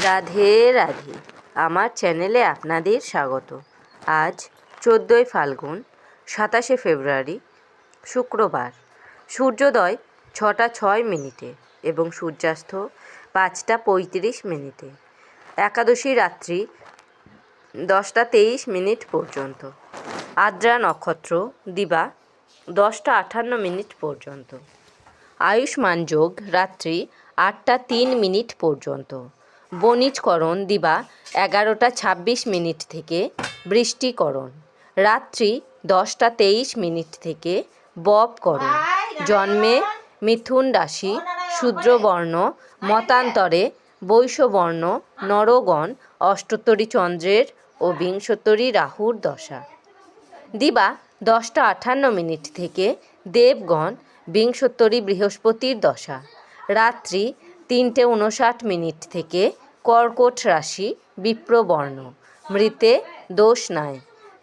রাধে রাধে, আমার চ্যানেলে আপনাদের স্বাগত। আজ 14ই ফাল্গুন, 27শে ফেব্রুয়ারি, শুক্রবার। সূর্যোদয় 6টা 6 মিনিটে এবং সূর্যাস্ত 5টা 35 মিনিটে। একাদশী রাত্রি 10টা 23 মিনিট পর্যন্ত। আদ্রা নক্ষত্র দিবা 10টা 58 মিনিট পর্যন্ত। আয়ুষ্মান যোগ রাত্রি 8টা 3 মিনিট পর্যন্ত। বণিজকরণ দিবা 11টা 26 মিনিট থেকে বৃষ্টিকরণ রাত্রি 10টা 23 মিনিট থেকে ববকরণ। জন্মে মিথুন রাশি, শূদ্রবর্ণ, মতান্তরে বৈশ্যবর্ণ, নরগণ, অষ্টোত্তরী চন্দ্রের ও বিংশোত্তরী রাহুর দশা। দিবা 10টা 58 মিনিট থেকে দেবগণ, বিংশোত্তরী বৃহস্পতির দশা। রাত্রি 3টে 59 মিনিট থেকে কর্কট রাশি, বিপ্রবর্ণ, মৃতে দোষ নাই।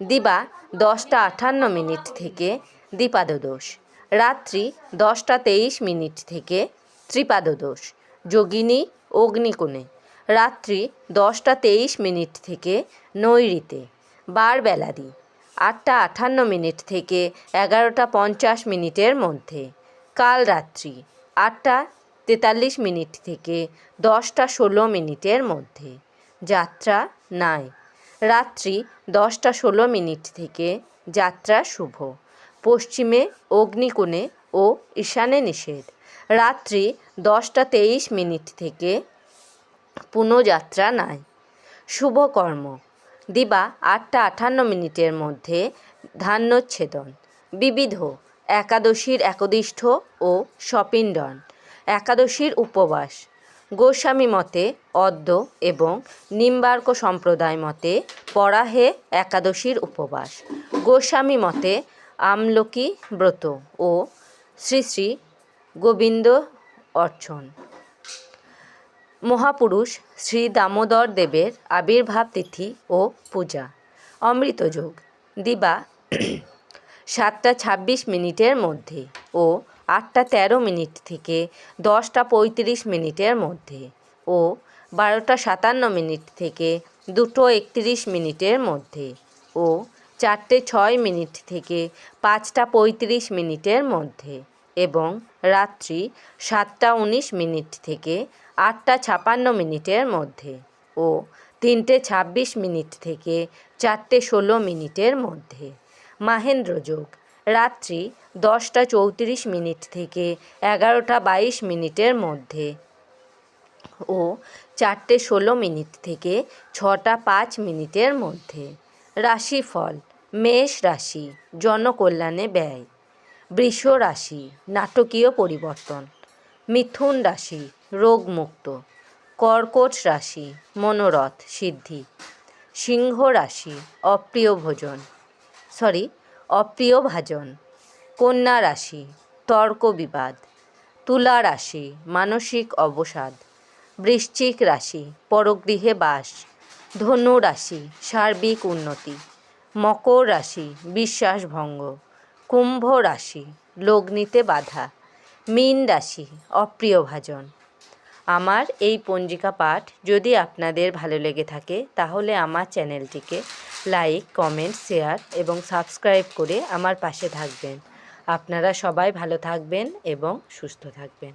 দিবা 10টা 58 মিনিট থেকে দ্বিপাদদোষ। রাত্রি 10টা 23 মিনিট থেকে ত্রিপাদদোষ, যোগিনী অগ্নিকোণে। রাত্রি 10টা 23 মিনিট থেকে নৈঋতে। বারবেলাদি 8টা 58 মিনিট থেকে 11টা 50 মিনিটের মধ্যে। কাল রাত্রি 8টা 43 মিনিট থেকে 10টা 16 মিনিটের মধ্যে। যাত্রা নাই। রাত্রি 10টা 16 মিনিট থেকে যাত্রা শুভ। পশ্চিমে অগ্নিকোণে ও ঈশানে নিষেধ। রাত্রি 10টা 23 মিনিট থেকে পুনঃযাত্রা নাই। শুভকর্ম দিবা 8টা 58 মিনিটের মধ্যে ধান্যচ্ছেদন। বিবিধ একাদশীর একদিষ্ঠ ও সপিণ্ডন। একাদশীর উপবাস গোস্বামী মতে অদ্য এবং নিম্বার্ক সম্প্রদায় মতে পরাহে একাদশীর উপবাস। গোস্বামী মতে আমলকি ব্রত ও শ্রী শ্রী গোবিন্দ অর্চন। মহাপুরুষ শ্রী দামোদর দেবের আবির্ভাব তিথি ও পূজা। অমৃতযোগ দিবা 7টা 26 মিনিটের মধ্যে ও 8টা 13 মিনিট থেকে 10টা 35 মিনিটের মধ্যে ও 12টা 57 মিনিট থেকে 2টো 31 মিনিটের মধ্যে ও 4টে 6 মিনিট থেকে 5টা 35 মিনিটের মধ্যে এবং রাত্রি 7টা 19 মিনিট থেকে 8টা 56 মিনিটের মধ্যে ও 3টে 26 মিনিট থেকে 4টে 16 মিনিটের মধ্যে। মাহেন্দ্রযোগ রাত্রি 10টা 34 মিনিট থেকে 11টা 22 মিনিটের মধ্যে ও 4টে 16 মিনিট থেকে 6টা 5 মিনিটের মধ্যে। রাশিফল মেষ রাশি জনকল্যাণে ব্যয়। বৃষ রাশি নাটকীয় পরিবর্তন। মিথুন রাশি রোগমুক্ত। কর্কট রাশি মনোরথ সিদ্ধি। সিংহ রাশি অপ্রিয় ভাজন। কন্যা রাশি তর্ক বিবাদ। তুলা রাশি মানসিক অবসাদ। বৃশ্চিক রাশি পরগৃহে বাস। ধনু রাশি সার্বিক উন্নতি। মকর রাশি বিশ্বাসভঙ্গ। কুম্ভ রাশি লগ্নিতে বাধা। মীন রাশি অপ্রিয়ভাজন। আমার এই পঞ্জিকা পাঠ যদি আপনাদের ভালো লেগে থাকে তাহলে আমার চ্যানেলটিকে লাইক, কমেন্ট, শেয়ার এবং সাবস্ক্রাইব করে আমার পাশে থাকবেন। আপনারা সবাই ভালো থাকবেন এবং সুস্থ থাকবেন।